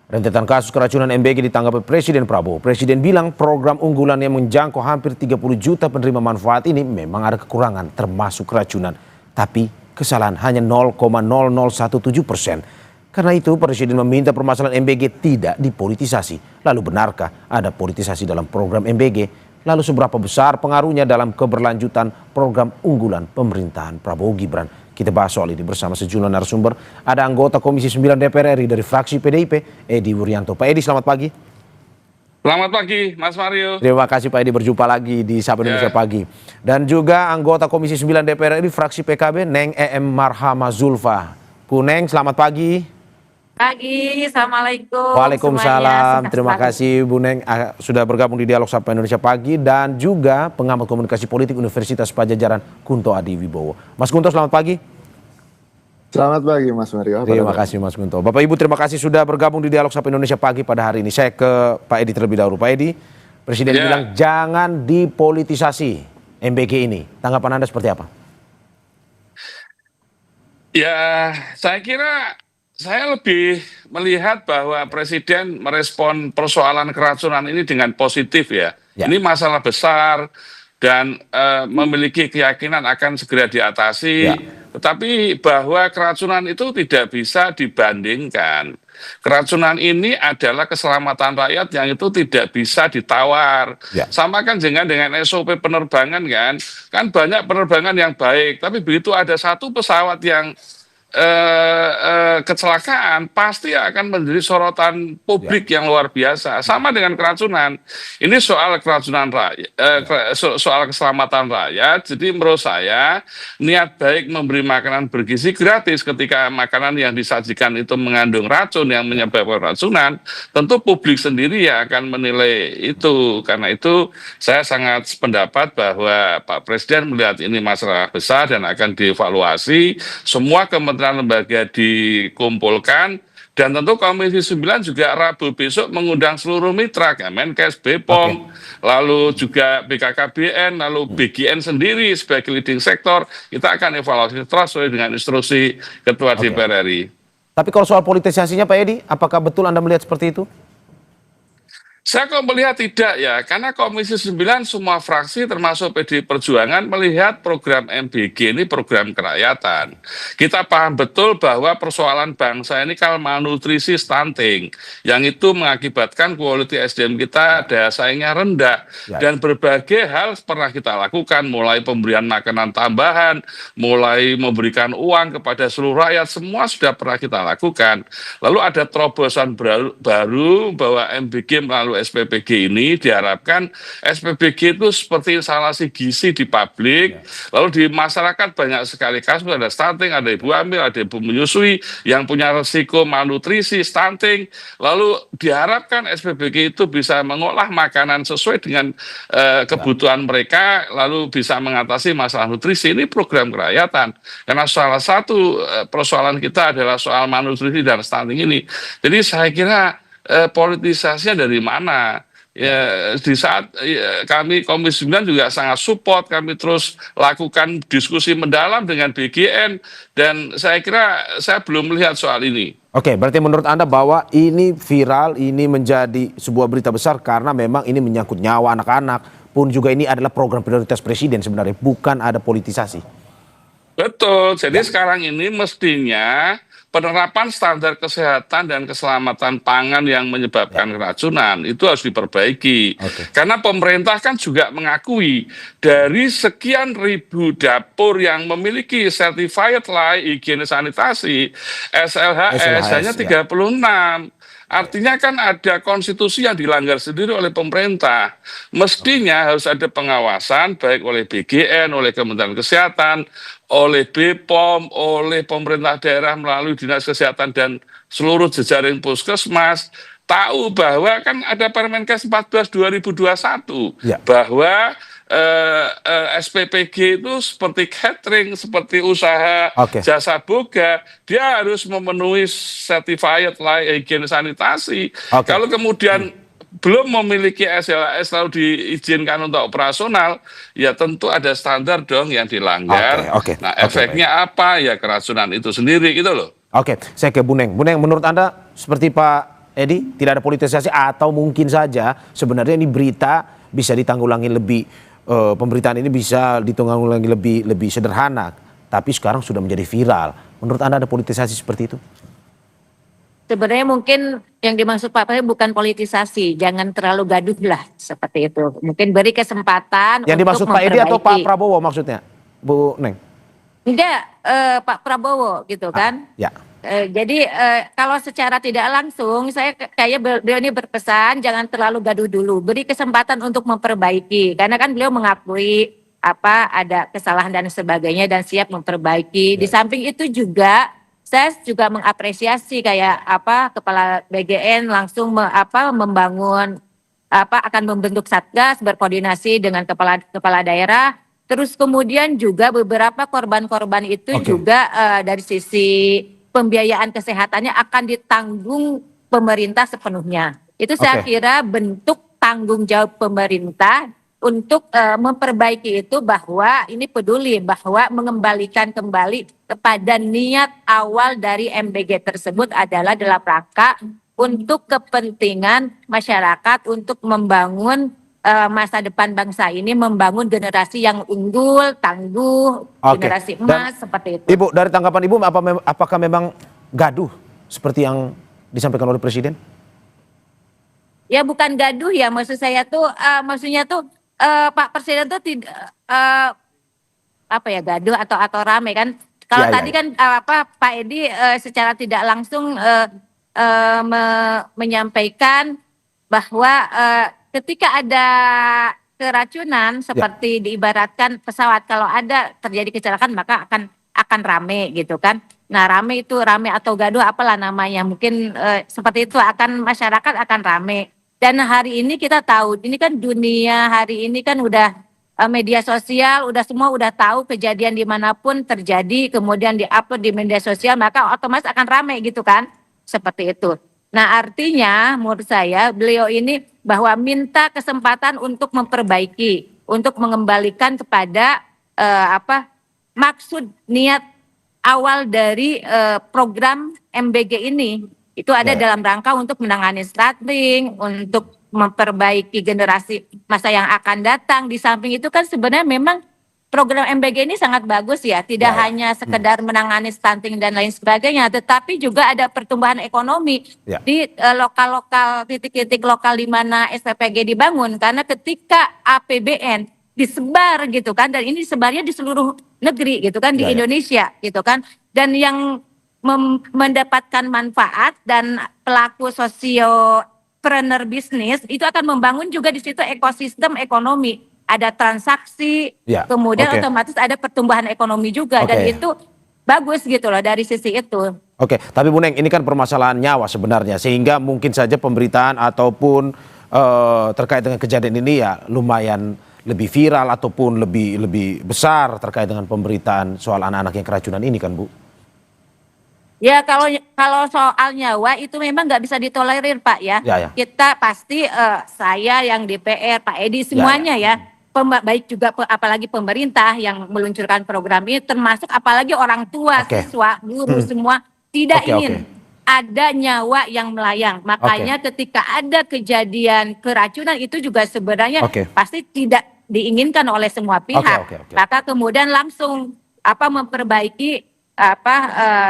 Rentetan kasus keracunan MBG ditanggapi Presiden Prabowo. Presiden bilang program unggulan yang menjangkau hampir 30 juta penerima manfaat ini memang ada kekurangan termasuk keracunan. Tapi kesalahan hanya 0,0017%. Karena itu Presiden meminta permasalahan MBG tidak dipolitisasi. Lalu benarkah ada politisasi dalam program MBG? Lalu seberapa besar pengaruhnya dalam keberlanjutan program unggulan pemerintahan Prabowo Gibran? Kita bahas soal ini bersama sejumlah narasumber. Ada anggota Komisi 9 DPR RI dari fraksi PDIP, Edi Wuryanto. Pak Edi, selamat pagi. Selamat pagi, Mas Mario. Terima kasih Pak Edi, berjumpa lagi di Sapa Indonesia Pagi. Dan juga anggota Komisi 9 DPR RI fraksi PKB, Neng EM Marhama Zulfa. Bu Neng, selamat pagi. Pagi, Assalamualaikum. Waalaikumsalam. Terima kasih Bu Neng sudah bergabung di Dialog Sapa Indonesia Pagi, dan juga pengamat komunikasi politik Universitas Padjadjaran Kunto Adi Wibowo. Mas Kunto, selamat pagi. Selamat pagi Mas Mario. Terima kasih Mas Kunto. Bapak Ibu, terima kasih sudah bergabung di Dialog Sapa Indonesia Pagi pada hari ini. Saya ke Pak Edi terlebih dahulu. Pak Edi, Presiden bilang jangan dipolitisasi MBG ini. Tanggapan Anda seperti apa? Ya, saya lebih melihat bahwa Presiden merespon persoalan keracunan ini dengan positif ya. Ini masalah besar dan memiliki keyakinan akan segera diatasi. Tetapi bahwa keracunan itu tidak bisa dibandingkan. Keracunan ini adalah keselamatan rakyat yang itu tidak bisa ditawar. Sama kan dengan SOP penerbangan kan banyak penerbangan yang baik. Tapi begitu ada satu pesawat yang kecelakaan pasti akan menjadi sorotan publik yang luar biasa. Sama dengan keracunan. Ini soal keracunan rakyat, soal keselamatan rakyat. Jadi menurut saya niat baik memberi makanan bergizi gratis ketika makanan yang disajikan itu mengandung racun yang menyebabkan keracunan, tentu publik sendiri yang akan menilai itu. Karena itu saya sangat sependapat bahwa Pak Presiden melihat ini masalah besar dan akan dievaluasi. Semua kementerian lembaga dikumpulkan, dan tentu Komisi 9 juga Rabu besok mengundang seluruh mitra, Kemenkes, BPOM, lalu juga BKKBN, lalu BGN sendiri sebagai leading sektor. Kita akan evaluasi terus sesuai dengan instruksi Ketua DPR RI. Tapi kalau soal politisasinya Pak Edi, apakah betul Anda melihat seperti itu? Saya kok melihat tidak ya, karena Komisi 9 semua fraksi termasuk PDI Perjuangan melihat program MBG ini program kerakyatan. Kita paham betul bahwa persoalan bangsa ini kan malnutrisi stunting, yang itu mengakibatkan quality SDM kita daya saingnya rendah. Dan berbagai hal pernah kita lakukan, mulai pemberian makanan tambahan, mulai memberikan uang kepada seluruh rakyat, semua sudah pernah kita lakukan. Lalu ada terobosan baru bahwa MBG melalui SPPG ini diharapkan SPPG itu seperti instalasi gizi di publik, lalu di masyarakat banyak sekali kasus, ada stunting, ada ibu hamil, ada ibu menyusui yang punya resiko malnutrisi, stunting, lalu diharapkan SPPG itu bisa mengolah makanan sesuai dengan kebutuhan mereka, lalu bisa mengatasi masalah nutrisi. Ini program kerakyatan, karena salah satu persoalan kita adalah soal malnutrisi dan stunting ini. Jadi saya kira politisasinya dari mana? Ya, di saat kami Komisi 9 juga sangat support, kami terus lakukan diskusi mendalam dengan BGN, dan saya kira saya belum melihat soal ini. Oke, berarti menurut Anda bahwa ini viral, ini menjadi sebuah berita besar karena memang ini menyangkut nyawa anak-anak, pun juga ini adalah program prioritas Presiden sebenarnya, bukan ada politisasi. Betul, jadi sekarang ini mestinya penerapan standar kesehatan dan keselamatan pangan yang menyebabkan keracunan itu harus diperbaiki. Karena pemerintah kan juga mengakui dari sekian ribu dapur yang memiliki certified layak higienis sanitasi SLHS hanya 36. Artinya kan ada konstitusi yang dilanggar sendiri oleh pemerintah. Mestinya harus ada pengawasan baik oleh BGN, oleh Kementerian Kesehatan, oleh BPOM, oleh pemerintah daerah melalui Dinas Kesehatan dan seluruh jejaring puskesmas. Tahu bahwa kan ada Permenkes 14 2021 bahwa SPPG itu seperti catering, seperti usaha jasa boga, dia harus memenuhi certified layak higienis sanitasi. Kalau kemudian belum memiliki SLHS lalu diizinkan untuk operasional, ya tentu ada standar dong yang dilanggar. Nah, efeknya apa? Ya keracunan itu sendiri gitu loh. Saya ke Bu Neng. Bu Neng, menurut Anda seperti Pak Edi, tidak ada politisasi atau mungkin saja sebenarnya ini berita bisa ditanggulangi lebih, pemberitaan ini bisa ditanggulangi lebih sederhana, tapi sekarang sudah menjadi viral. Menurut Anda ada politisasi seperti itu? Sebenarnya mungkin yang dimaksud Pak Prabowo bukan politisasi, jangan terlalu gaduh lah seperti itu. Mungkin beri kesempatan Yang untuk dimaksud Pak Edi atau Pak memperbaiki. Prabowo maksudnya, Bu Neng? Enggak, Pak Prabowo gitu kan. Ya. Jadi kalau secara tidak langsung saya kayak beliau ini berpesan jangan terlalu gaduh dulu, beri kesempatan untuk memperbaiki karena kan beliau mengakui apa ada kesalahan dan sebagainya dan siap memperbaiki. Di samping itu juga saya juga mengapresiasi kayak apa kepala BGN langsung membangun akan membentuk satgas berkoordinasi dengan kepala daerah. Terus kemudian juga beberapa korban-korban itu Oke. juga dari sisi pembiayaan kesehatannya akan ditanggung pemerintah sepenuhnya. Itu saya Oke. kira bentuk tanggung jawab pemerintah untuk memperbaiki itu bahwa ini peduli bahwa mengembalikan kembali kepada niat awal dari MBG tersebut adalah dalam rangka untuk kepentingan masyarakat untuk membangun masa depan bangsa ini, membangun generasi yang unggul, tangguh, Oke. generasi Dan emas seperti itu. Ibu, dari tanggapan Ibu, apakah memang gaduh seperti yang disampaikan oleh Presiden? Ya bukan gaduh ya, maksud saya tuh maksudnya tuh Pak Presiden tuh tidak apa ya gaduh atau rame kan. Kalau Ya, ya, tadi ya. kan Pak Edi secara tidak langsung menyampaikan bahwa ketika ada keracunan seperti diibaratkan pesawat kalau ada terjadi kecelakaan maka akan rame gitu kan. Nah rame itu rame atau gaduh apalah namanya mungkin seperti itu akan masyarakat akan rame. Dan hari ini kita tahu ini kan dunia hari ini kan udah media sosial udah semua udah tahu kejadian dimanapun terjadi kemudian diupload di media sosial maka otomatis akan rame gitu kan seperti itu. Nah artinya menurut saya beliau ini bahwa minta kesempatan untuk memperbaiki untuk mengembalikan kepada maksud niat awal dari program MBG ini itu ada Ya. dalam rangka untuk menangani stunting, untuk memperbaiki generasi masa yang akan datang. Di samping itu kan sebenarnya memang program MBG ini sangat bagus ya, tidak Ya. hanya sekedar menangani stunting dan lain sebagainya, tetapi juga ada pertumbuhan ekonomi Ya. di lokal-lokal titik-titik lokal di mana SPPG dibangun. Karena ketika APBN disebar gitu kan, dan ini sebarnya di seluruh negeri gitu kan di Ya, ya. Indonesia gitu kan, dan yang mendapatkan manfaat dan pelaku sosiopreneur bisnis itu akan membangun juga di situ ekosistem ekonomi. Ada transaksi, Ya, kemudian oke. otomatis ada pertumbuhan ekonomi juga dan Oke. itu bagus gitu loh dari sisi itu. Oke, tapi Bu Neng, ini kan permasalahan nyawa sebenarnya, sehingga mungkin saja pemberitaan ataupun terkait dengan kejadian ini ya lumayan lebih viral ataupun lebih besar terkait dengan pemberitaan soal anak-anak yang keracunan ini kan, Bu? Ya kalau soal nyawa itu memang nggak bisa ditolerir Pak ya. Ya, ya. Kita pasti saya yang DPR, Pak Edi semuanya ya. Baik juga apalagi pemerintah yang meluncurkan program ini termasuk apalagi orang tua, Oke. siswa, guru semua tidak Oke, ingin oke. ada nyawa yang melayang. Makanya ketika ada kejadian keracunan itu juga sebenarnya Oke. pasti tidak diinginkan oleh semua pihak. oke. Maka kemudian langsung memperbaiki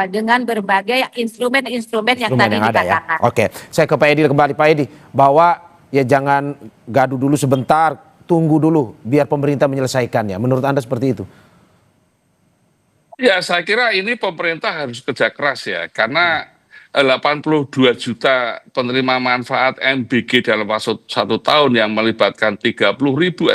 dengan berbagai instrumen-instrumen yang Instrumen tadi yang ada ya. dikatakan. Oke, saya ke Pak Edi kembali, Pak Edi, bahwa ya jangan gaduh dulu sebentar, tunggu dulu biar pemerintah menyelesaikannya. Menurut Anda seperti itu? Ya, saya kira ini pemerintah harus kerja keras ya, karena 82 juta penerima manfaat MBG dalam waktu 1 tahun yang melibatkan 30.000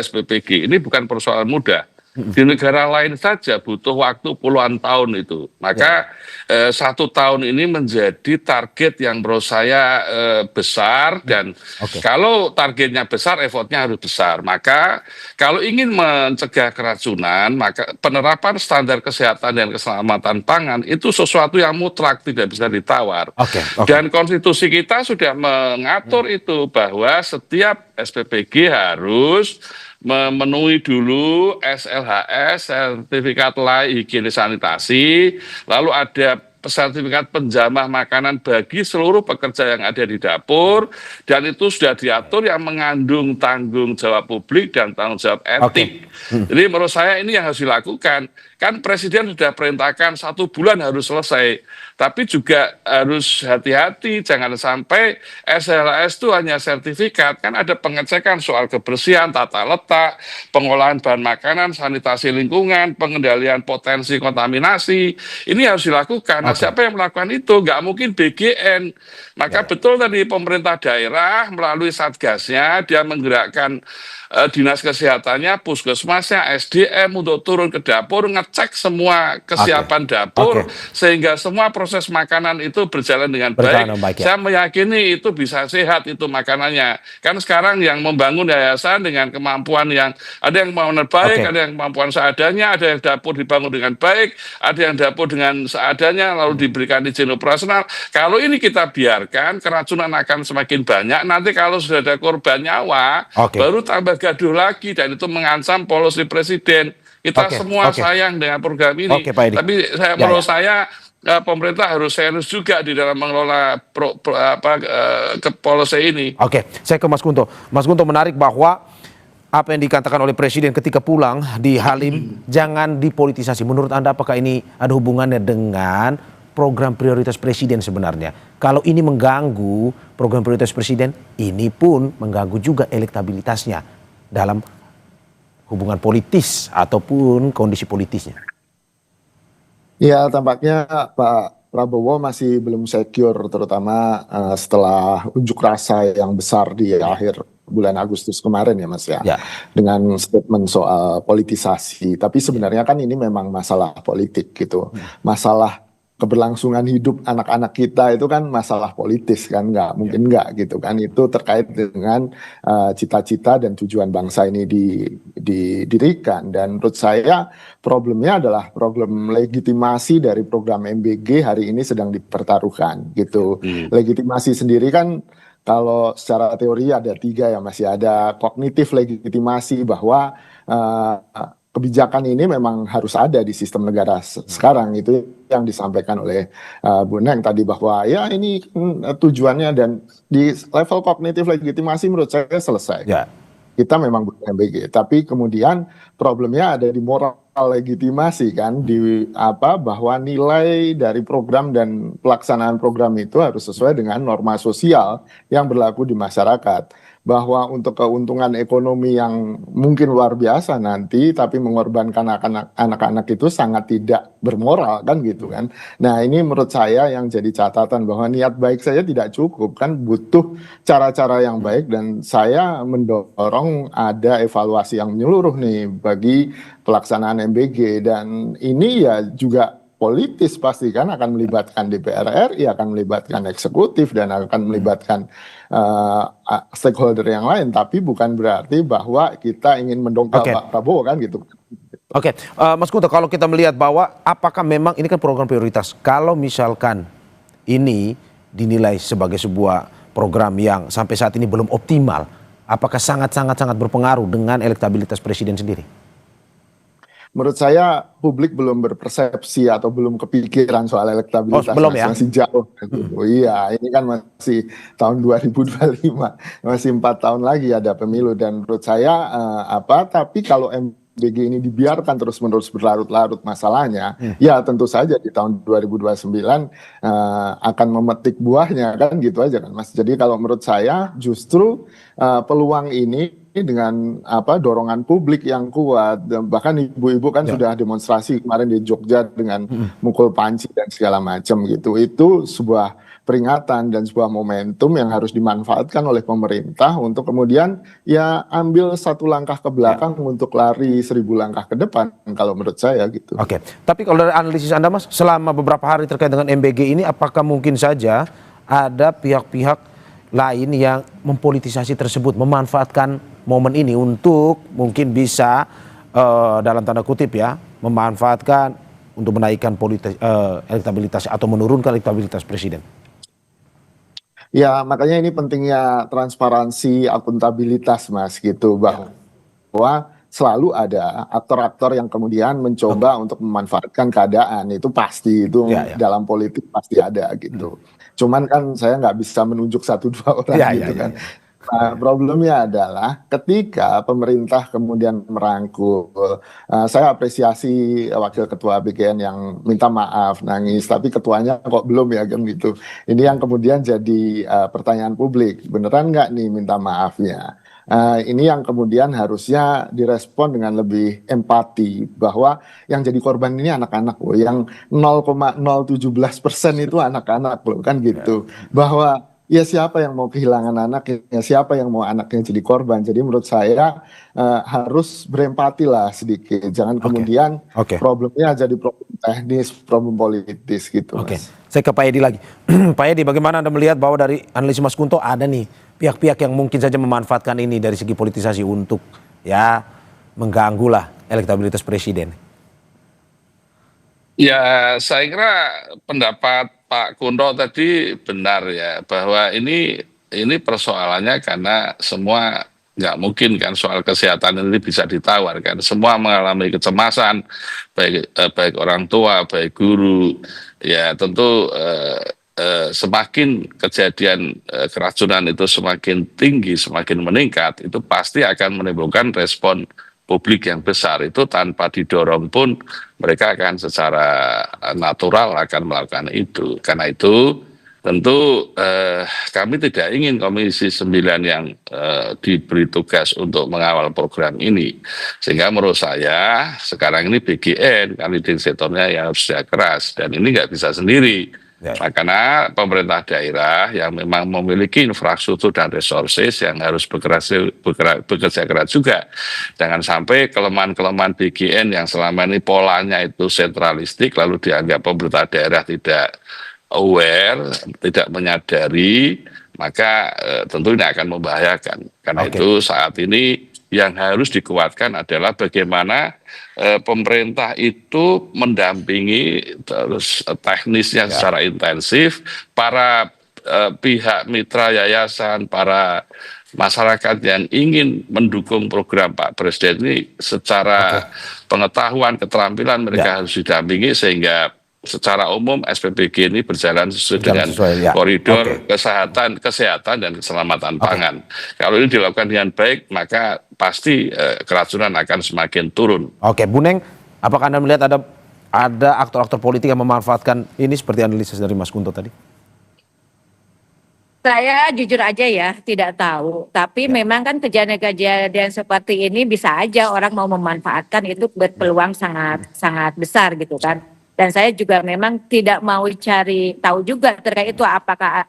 SPPG, ini bukan persoalan mudah. Di negara lain saja butuh waktu puluhan tahun itu. Maka 1 tahun ini menjadi target yang menurut saya besar dan Oke. kalau targetnya besar, effortnya harus besar. Maka kalau ingin mencegah keracunan, maka penerapan standar kesehatan dan keselamatan pangan itu sesuatu yang mutlak, tidak bisa ditawar. Oke. Dan konstitusi kita sudah mengatur itu bahwa setiap SPPG harus memenuhi dulu SLHS, sertifikat layak higienis sanitasi, lalu ada sertifikat penjamah makanan bagi seluruh pekerja yang ada di dapur, dan itu sudah diatur yang mengandung tanggung jawab publik dan tanggung jawab etik. Jadi menurut saya ini yang harus dilakukan. Kan Presiden sudah perintahkan 1 bulan harus selesai, tapi juga harus hati-hati, jangan sampai SLAS itu hanya sertifikat, kan ada pengecekan soal kebersihan, tata letak, pengolahan bahan makanan, sanitasi lingkungan, pengendalian potensi kontaminasi, ini harus dilakukan. Nah, siapa yang melakukan itu? Nggak mungkin BGN. Maka betul tadi pemerintah daerah melalui satgasnya, dia menggerakkan dinas kesehatannya, puskesmasnya, SDM untuk turun ke dapur, ngecek semua kesiapan dapur, sehingga semua proses makanan itu berjalan dengan baik. Saya meyakini itu bisa sehat itu makanannya. Kan sekarang yang membangun yayasan dengan kemampuan yang ada yang kemampuan baik, ada yang kemampuan seadanya, ada yang dapur dibangun dengan baik, ada yang dapur dengan seadanya lalu diberikan izin operasional. Kalau ini kita biarkan, keracunan akan semakin banyak. Nanti kalau sudah ada korban nyawa, baru tambah gaduh lagi, dan itu mengancam policy Presiden. Kita semua sayang dengan program ini, tapi menurut saya pemerintah harus serius juga di dalam mengelola policy ini. Saya ke Mas Gunto. Mas Gunto, menarik bahwa apa yang dikatakan oleh Presiden ketika pulang di Halim, jangan dipolitisasi. Menurut Anda apakah ini ada hubungannya dengan program prioritas Presiden sebenarnya? Kalau ini mengganggu program prioritas Presiden, ini pun mengganggu juga elektabilitasnya dalam hubungan politis ataupun kondisi politisnya. Ya, tampaknya Pak Prabowo masih belum secure, terutama setelah unjuk rasa yang besar di akhir bulan Agustus kemarin ya Mas ya, dengan statement soal politisasi. Tapi sebenarnya kan ini memang masalah politik gitu, masalah keberlangsungan hidup anak-anak kita itu kan masalah politis kan, nggak mungkin nggak gitu kan, itu terkait dengan cita-cita dan tujuan bangsa ini didirikan. Dan menurut saya problemnya adalah problem legitimasi dari program MBG hari ini sedang dipertaruhkan gitu. Legitimasi sendiri kan kalau secara teori ada 3 ya, masih ada kognitif legitimasi bahwa kebijakan ini memang harus ada di sistem negara sekarang, itu yang disampaikan oleh Bu Neng tadi, bahwa ya ini tujuannya, dan di level kognitif legitimasi menurut saya selesai. Kita memang butuh MBG, tapi kemudian problemnya ada di moral legitimasi kan, di bahwa nilai dari program dan pelaksanaan program itu harus sesuai dengan norma sosial yang berlaku di masyarakat. Bahwa untuk keuntungan ekonomi yang mungkin luar biasa nanti, tapi mengorbankan anak-anak itu sangat tidak bermoral kan gitu kan. Nah ini menurut saya yang jadi catatan, bahwa niat baik saja tidak cukup kan, butuh cara-cara yang baik, dan saya mendorong ada evaluasi yang menyeluruh nih bagi pelaksanaan MBG. Dan ini ya juga politis pasti kan, akan melibatkan DPR RI, akan melibatkan eksekutif, dan akan melibatkan stakeholder yang lain, tapi bukan berarti bahwa kita ingin mendongkrak Pak Prabowo kan gitu. Mas Gunto, kalau kita melihat bahwa apakah memang ini kan program prioritas, kalau misalkan ini dinilai sebagai sebuah program yang sampai saat ini belum optimal, apakah sangat berpengaruh dengan elektabilitas Presiden sendiri? Menurut saya publik belum berpersepsi atau belum kepikiran soal elektabilitas, masih jauh. Iya, ini kan masih tahun 2025, masih 4 tahun lagi ada pemilu, dan menurut saya tapi kalau MBG ini dibiarkan terus-menerus berlarut-larut masalahnya, ya tentu saja di tahun 2029 akan memetik buahnya kan gitu aja kan Mas. Jadi kalau menurut saya justru peluang ini dengan dorongan publik yang kuat, bahkan ibu-ibu kan sudah demonstrasi kemarin di Jogja dengan mukul panci dan segala macam gitu. Itu sebuah peringatan dan sebuah momentum yang harus dimanfaatkan oleh pemerintah untuk kemudian ya ambil 1 langkah ke belakang untuk lari 1000 langkah ke depan, kalau menurut saya gitu. Tapi kalau dari analisis Anda Mas, selama beberapa hari terkait dengan MBG ini, apakah mungkin saja ada pihak-pihak lain yang mempolitisasi tersebut, memanfaatkan momen ini untuk mungkin bisa dalam tanda kutip ya, memanfaatkan untuk menaikkan elektabilitas atau menurunkan elektabilitas Presiden? Ya makanya ini pentingnya transparansi, akuntabilitas Mas gitu, bahwa selalu ada aktor-aktor yang kemudian mencoba untuk memanfaatkan keadaan. Itu pasti, itu dalam politik pasti ada gitu. Cuman kan saya nggak bisa menunjuk satu dua orang gitu kan. Nah, problemnya adalah ketika pemerintah kemudian merangkul, saya apresiasi Wakil Ketua BGN yang minta maaf, nangis, tapi ketuanya kok belum ya kan gitu. Ini yang kemudian jadi pertanyaan publik, beneran nggak nih minta maafnya? Ini yang kemudian harusnya direspon dengan lebih empati, bahwa yang jadi korban ini anak-anak loh, yang 0,017% itu anak-anak loh kan gitu, bahwa ya siapa yang mau kehilangan anaknya, siapa yang mau anaknya jadi korban. Jadi menurut saya harus berempati lah sedikit, jangan kemudian problemnya jadi problem teknis, problem politis gitu. Mas. Saya ke Pak Edi lagi. Pak Edi, bagaimana Anda melihat bahwa dari analisis Mas Kunto ada nih pihak-pihak yang mungkin saja memanfaatkan ini dari segi politisasi untuk ya mengganggu lah elektabilitas presiden? Ya, saya kira pendapat Pak Kunto tadi benar ya, bahwa ini persoalannya karena semua nggak mungkin kan soal kesehatan ini bisa ditawar kan. Semua mengalami kecemasan, baik orang tua, baik guru. Ya tentu semakin kejadian keracunan itu semakin tinggi, semakin meningkat, itu pasti akan menimbulkan respon publik yang besar. Itu tanpa didorong pun mereka akan secara natural akan melakukan itu. Karena itu tentu kami tidak ingin Komisi 9 yang diberi tugas untuk mengawal program ini. Sehingga menurut saya sekarang ini BGN kan leading sektornya yang harus kerja keras, dan ini nggak bisa sendiri. Karena pemerintah daerah yang memang memiliki infrastruktur dan resources yang harus bekerja keras juga. Jangan sampai kelemahan-kelemahan BGN yang selama ini polanya itu sentralistik, lalu dianggap pemerintah daerah tidak aware, tidak menyadari, maka tentu ini akan membahayakan. Karena itu saat ini yang harus dikuatkan adalah bagaimana pemerintah itu mendampingi terus teknisnya secara intensif, para pihak mitra yayasan, para masyarakat yang ingin mendukung program Pak Presiden ini secara pengetahuan, keterampilan mereka harus didampingi sehingga secara umum SPBG ini berjalan sesuai dengan koridor kesehatan dan keselamatan pangan. Kalau ini dilakukan dengan baik, maka pasti keracunan akan semakin turun. Bu Neng, apakah Anda melihat ada aktor-aktor politik yang memanfaatkan ini seperti analisis dari Mas Kunto tadi? Saya jujur aja ya tidak tahu, tapi memang kan kejadian-kejadian seperti ini bisa aja orang mau memanfaatkan, itu berpeluang sangat besar gitu kan. Dan saya juga memang tidak mau cari tahu juga terkait itu apakah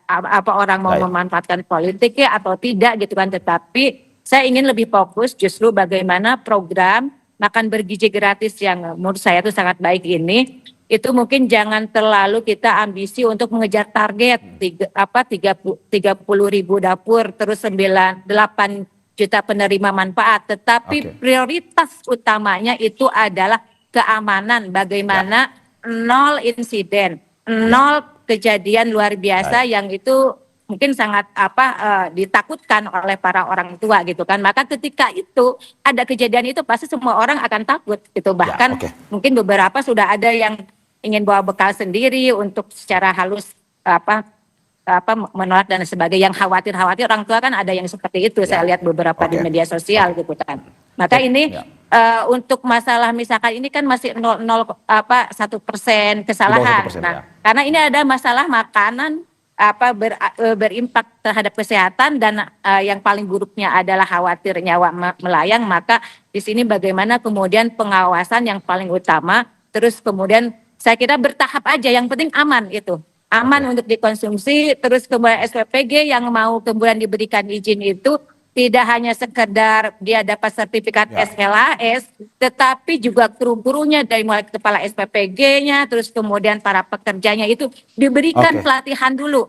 orang mau memanfaatkan politiknya atau tidak gitu kan. Tetapi saya ingin lebih fokus justru bagaimana program makan bergizi gratis yang menurut saya itu sangat baik ini, itu mungkin jangan terlalu kita ambisi untuk mengejar target 30.000 dapur terus 8 juta penerima manfaat. Tetapi prioritas utamanya itu adalah keamanan, bagaimana 0 insiden, 0 kejadian luar biasa yang itu mungkin sangat ditakutkan oleh para orang tua gitu kan. Maka ketika itu ada kejadian itu pasti semua orang akan takut gitu. Bahkan mungkin beberapa sudah ada yang ingin bawa bekal sendiri untuk secara halus menolak dan sebagainya. Yang khawatir orang tua kan ada yang seperti itu. Saya lihat beberapa di media sosial gitu kan. Maka ini untuk masalah misalkan ini kan masih 1% kesalahan. Karena ini ada masalah makanan berimpak terhadap kesehatan dan yang paling buruknya adalah khawatir nyawa melayang, maka di sini bagaimana kemudian pengawasan yang paling utama, terus kemudian saya kira bertahap aja, yang penting aman itu. Aman untuk dikonsumsi, terus kemudian SPPG yang mau kemudian diberikan izin itu tidak hanya sekedar dia dapat sertifikat SLAS, tetapi juga kru-krunya dari mulai kepala SPPG-nya, terus kemudian para pekerjanya itu diberikan pelatihan dulu.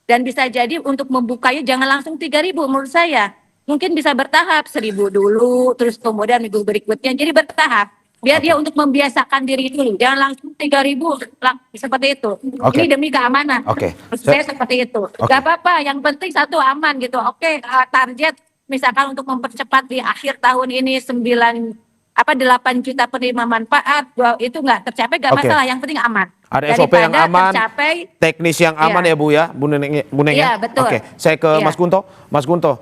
Dan bisa jadi untuk membukanya jangan langsung 3.000 menurut saya. Mungkin bisa bertahap 1.000 dulu, terus kemudian minggu berikutnya, jadi bertahap. Biar dia untuk membiasakan diri dulu, jangan langsung 3.000 seperti itu. Ini demi keamanan. Saya seperti itu. Gak apa-apa, yang penting satu aman gitu. Target misalkan untuk mempercepat di akhir tahun ini 8 juta penerima manfaat, itu nggak tercapai nggak Oke. masalah, yang penting aman. Ada SOP yang Daripada aman, tercapai, teknis yang aman Iya. ya Bu ya, Bu Neneng ya? Iya, betul. Oke, saya ke Iya. Mas Kunto. Mas Kunto,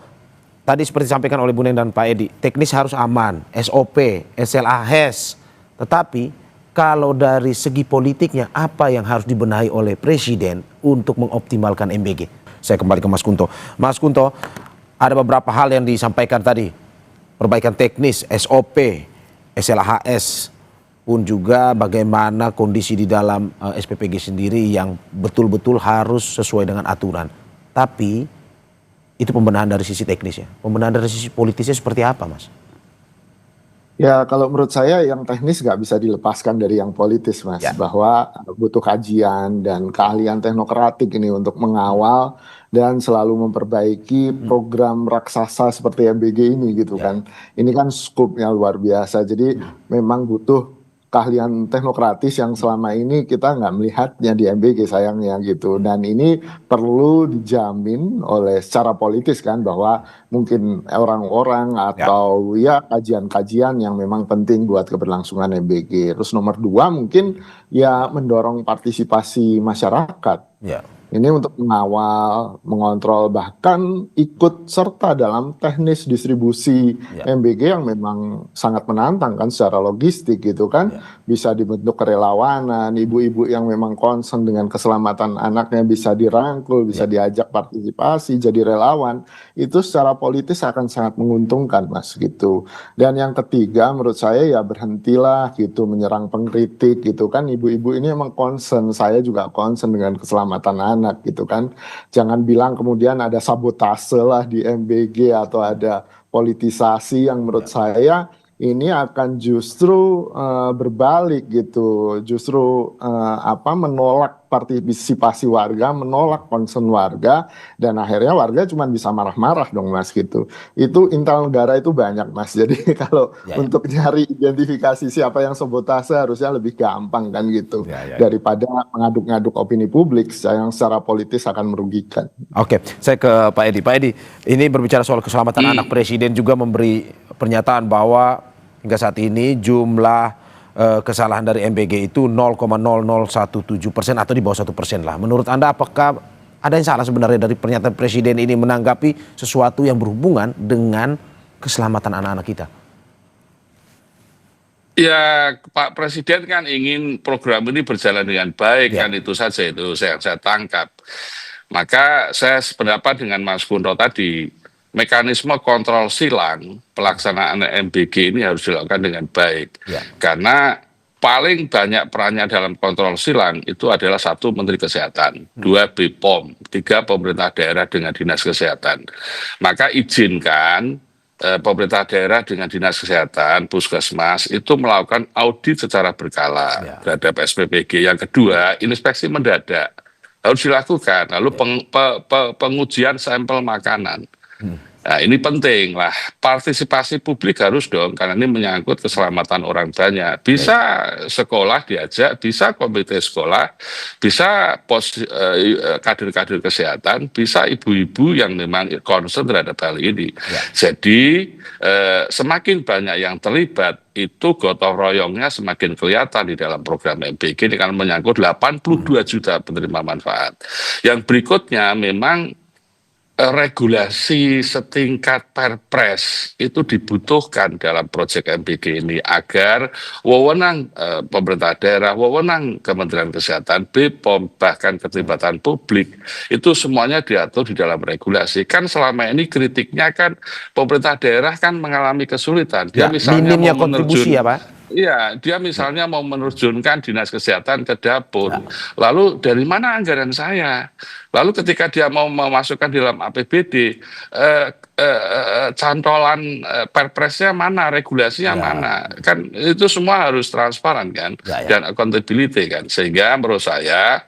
tadi seperti disampaikan oleh Bu Neneng dan Pak Edi, teknis harus aman, SOP, SLAHES. Tetapi kalau dari segi politiknya, apa yang harus dibenahi oleh Presiden untuk mengoptimalkan MBG? Saya kembali ke Mas Kunto. Mas Kunto, ada beberapa hal yang disampaikan tadi. Perbaikan teknis, SOP, SLAHS, pun juga bagaimana kondisi di dalam SPPG sendiri yang betul-betul harus sesuai dengan aturan. Tapi itu pembenahan dari sisi teknisnya. Pembenahan dari sisi politisnya seperti apa, Mas? Ya, kalau menurut saya yang teknis nggak bisa dilepaskan dari yang politis, Mas. Ya. Bahwa butuh kajian dan keahlian teknokratik ini untuk mengawal dan selalu memperbaiki program raksasa seperti MBG ini gitu Ya. kan. Ini kan skupnya luar biasa. Jadi memang butuh keahlian teknokratis yang selama ini kita nggak melihatnya di MBG sayangnya gitu. Dan ini perlu dijamin oleh secara politis kan, bahwa mungkin orang-orang atau ya kajian-kajian yang memang penting buat keberlangsungan MBG. Terus nomor 2 mungkin ya mendorong partisipasi masyarakat. Ya. Ini untuk mengawal, mengontrol, bahkan ikut serta dalam teknis distribusi MBG yang memang sangat menantang kan secara logistik gitu kan. Bisa dibentuk kerelawanan, ibu-ibu yang memang concern dengan keselamatan anaknya bisa dirangkul, bisa diajak partisipasi, jadi relawan. Itu secara politis akan sangat menguntungkan, Mas, gitu. Dan yang ketiga menurut saya ya berhentilah gitu menyerang pengkritik gitu kan. Ibu-ibu ini emang concern, saya juga concern dengan keselamatan anak gitu kan. Jangan bilang kemudian ada sabotase lah di MBG atau ada politisasi yang menurut saya ini akan justru berbalik gitu. Justru menolak partisipasi warga, menolak concern warga, dan akhirnya warga cuma bisa marah-marah dong, Mas, gitu. Itu intel negara itu banyak, Mas. Jadi kalau untuk nyari identifikasi siapa yang sabotase harusnya lebih gampang kan gitu. Daripada mengaduk-ngaduk opini publik yang secara politis akan merugikan. Oke, saya ke Pak Edi. Pak Edi, ini berbicara soal keselamatan anak, Presiden juga memberi pernyataan bahwa hingga saat ini jumlah kesalahan dari MBG itu 0,0017% atau di bawah 1% lah. Menurut Anda apakah ada yang salah sebenarnya dari pernyataan Presiden ini menanggapi sesuatu yang berhubungan dengan keselamatan anak-anak kita? Ya, Pak Presiden kan ingin program ini berjalan dengan baik, kan itu saja itu saya tangkap. Maka saya sependapat dengan Mas Kunto tadi, mekanisme kontrol silang pelaksanaan MBG ini harus dilakukan dengan baik. Karena paling banyak perannya dalam kontrol silang itu adalah 1 Menteri Kesehatan, 2 BPOM, 3 pemerintah daerah dengan dinas kesehatan. Maka izinkan pemerintah daerah dengan dinas kesehatan, puskesmas itu melakukan audit secara berkala terhadap SPPG. Yang kedua, inspeksi mendadak harus dilakukan. Lalu pengujian sampel makanan. Nah, ini penting lah, partisipasi publik harus dong, karena ini menyangkut keselamatan orang banyak. Bisa sekolah diajak, bisa komite sekolah, bisa kader-kader kesehatan, bisa ibu-ibu yang memang concern terhadap hal ini. Jadi semakin banyak yang terlibat, itu gotong royongnya semakin kelihatan di dalam program MBG. Ini kan menyangkut 82 juta penerima manfaat. Yang berikutnya memang regulasi setingkat Perpres itu dibutuhkan dalam proyek MBG ini agar wewenang pemerintah daerah, wewenang Kementerian Kesehatan, BPOM, bahkan keterlibatan publik itu semuanya diatur di dalam regulasi. Kan selama ini kritiknya kan pemerintah daerah kan mengalami kesulitan. Dia misalnya minimnya kontribusi ya, Pak? Iya, dia misalnya mau menerjunkan dinas kesehatan ke dapur. Lalu dari mana anggaran saya? Lalu ketika dia mau memasukkan di dalam APBD, cantolan perpresnya mana, regulasinya mana? Kan itu semua harus transparan kan, dan accountability kan. Sehingga menurut saya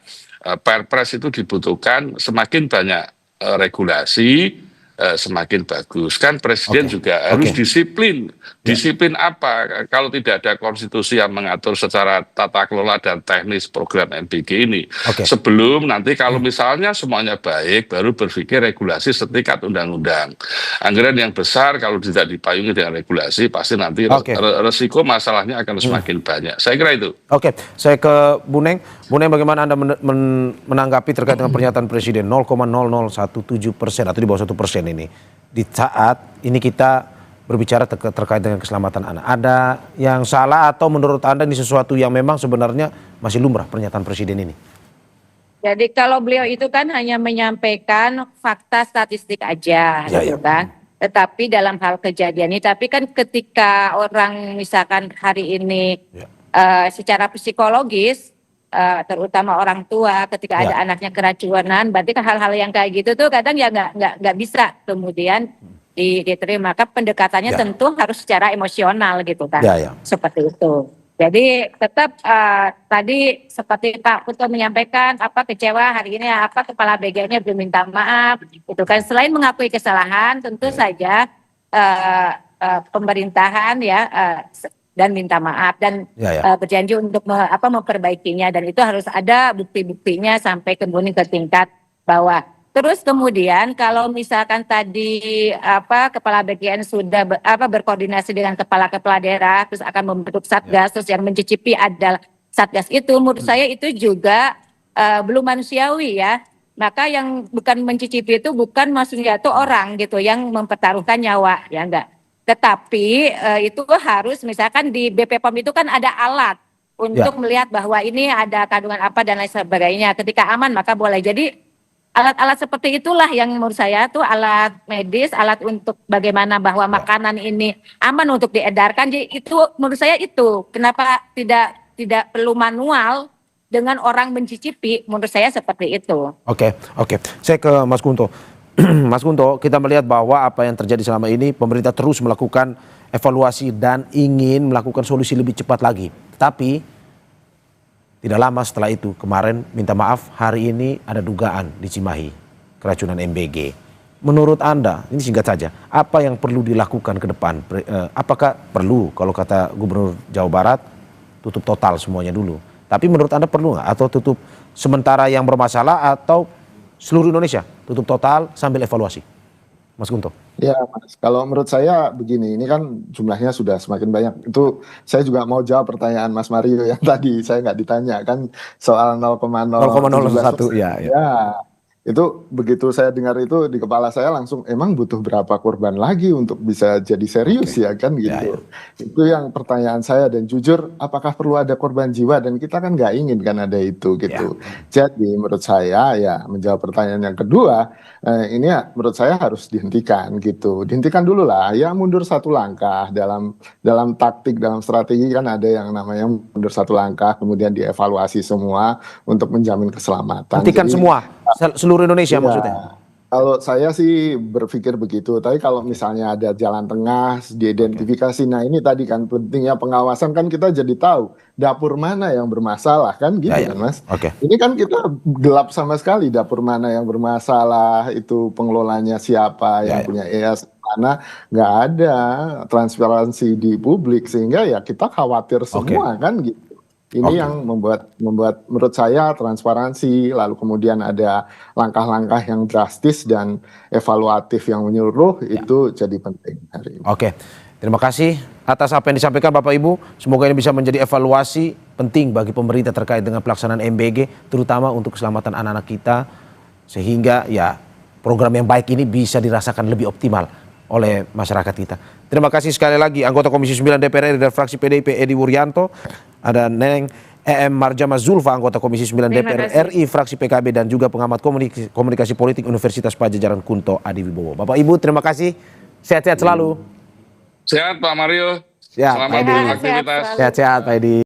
perpres itu dibutuhkan, semakin banyak regulasi, semakin bagus. Kan Presiden juga harus disiplin Disiplin apa kalau tidak ada konstitusi yang mengatur secara tata kelola dan teknis program MBG ini. Sebelum nanti kalau misalnya semuanya baik, baru berpikir regulasi setingkat undang-undang. Anggaran yang besar kalau tidak dipayungi dengan regulasi, pasti nanti resiko masalahnya akan semakin banyak. Saya kira itu. Saya ke Bu Neng. Bu Neng, bagaimana Anda menanggapi terkait dengan pernyataan Presiden 0,0017% atau di bawah 1% ini? Di saat ini kita berbicara terkait dengan keselamatan anak. Ada yang salah atau menurut Anda ini sesuatu yang memang sebenarnya masih lumrah pernyataan Presiden ini? Jadi kalau beliau itu kan hanya menyampaikan fakta statistik aja, gitu kan. Tetapi dalam hal kejadian ini, tapi kan ketika orang misalkan hari ini secara psikologis, terutama orang tua ketika ada anaknya keracunan, berarti kan hal-hal yang kayak gitu tuh kadang ya nggak bisa kemudian diterima. Maka pendekatannya tentu harus secara emosional gitu kan, seperti itu. Jadi tetap tadi seperti Pak Putu menyampaikan kecewa hari ini kepala BG-nya belum minta maaf itu kan. Selain mengakui kesalahan tentu saja pemerintahan dan minta maaf dan berjanji untuk memperbaikinya, dan itu harus ada bukti-buktinya sampai kemudian ke tingkat bawah. Terus kemudian kalau misalkan tadi kepala BGN sudah berkoordinasi dengan kepala-kepala daerah terus akan membentuk satgas, terus yang mencicipi adalah satgas itu, menurut saya itu juga belum manusiawi ya. Maka yang bukan mencicipi itu bukan maksudnya itu orang gitu yang mempertaruhkan nyawa, ya enggak. Tetapi itu harus misalkan di BP POM itu kan ada alat untuk melihat bahwa ini ada kandungan apa dan lain sebagainya. Ketika aman maka boleh. Jadi alat-alat seperti itulah yang menurut saya tuh alat medis, alat untuk bagaimana bahwa makanan ini aman untuk diedarkan. Jadi itu menurut saya itu kenapa tidak perlu manual dengan orang mencicipi, menurut saya seperti itu. Oke. Saya ke Mas Kunto. Mas Kunto, kita melihat bahwa apa yang terjadi selama ini pemerintah terus melakukan evaluasi dan ingin melakukan solusi lebih cepat lagi. Tapi tidak lama setelah itu, kemarin minta maaf, hari ini ada dugaan di Cimahi, keracunan MBG. Menurut Anda, ini singkat saja, apa yang perlu dilakukan ke depan? Apakah perlu, kalau kata Gubernur Jawa Barat, tutup total semuanya dulu? Tapi menurut Anda perlu nggak? Atau tutup sementara yang bermasalah, atau seluruh Indonesia tutup total sambil evaluasi? Mas Kunto. Ya Mas, kalau menurut saya begini, ini kan jumlahnya sudah semakin banyak. Itu saya juga mau jawab pertanyaan Mas Mario yang tadi saya nggak ditanya kan soal 0,001 ya. Itu begitu saya dengar itu di kepala saya langsung emang butuh berapa korban lagi untuk bisa jadi serius ya kan gitu. Itu yang pertanyaan saya, dan jujur apakah perlu ada korban jiwa, dan kita kan nggak ingin kan ada itu gitu. Jadi menurut saya ya menjawab pertanyaan yang kedua, ini ya menurut saya harus dihentikan gitu. Dihentikan dulu lah, ya mundur satu langkah dalam taktik, dalam strategi kan ada yang namanya mundur satu langkah kemudian dievaluasi semua untuk menjamin keselamatan. Hentikan semua seluruh Indonesia maksudnya. Kalau saya sih berpikir begitu, tapi kalau misalnya ada jalan tengah diidentifikasi, nah ini tadi kan pentingnya pengawasan, kan kita jadi tahu dapur mana yang bermasalah kan gitu kan Mas. Ini kan kita gelap sama sekali, dapur mana yang bermasalah, itu pengelolanya siapa, yang punya EAS mana, nggak ada transparansi di publik, sehingga ya kita khawatir semua kan gitu. Ini yang membuat menurut saya transparansi, lalu kemudian ada langkah-langkah yang drastis dan evaluatif yang menyeluruh itu jadi penting hari ini. Terima kasih atas apa yang disampaikan Bapak Ibu. Semoga ini bisa menjadi evaluasi penting bagi pemerintah terkait dengan pelaksanaan MBG, terutama untuk keselamatan anak-anak kita, sehingga ya program yang baik ini bisa dirasakan lebih optimal oleh masyarakat kita. Terima kasih sekali lagi anggota Komisi 9 DPR RI dari fraksi PDIP Edi Wuryanto, ada Neneng EM Marjama Zulfa, anggota Komisi 9 DPR RI fraksi PKB, dan juga pengamat komunikasi politik Universitas Padjadjaran Kunto Adiwibowo. Bapak Ibu terima kasih, sehat-sehat selalu. Sehat Pak Mario. Selamat beraktivitas. Sehat-sehat Pak Edi.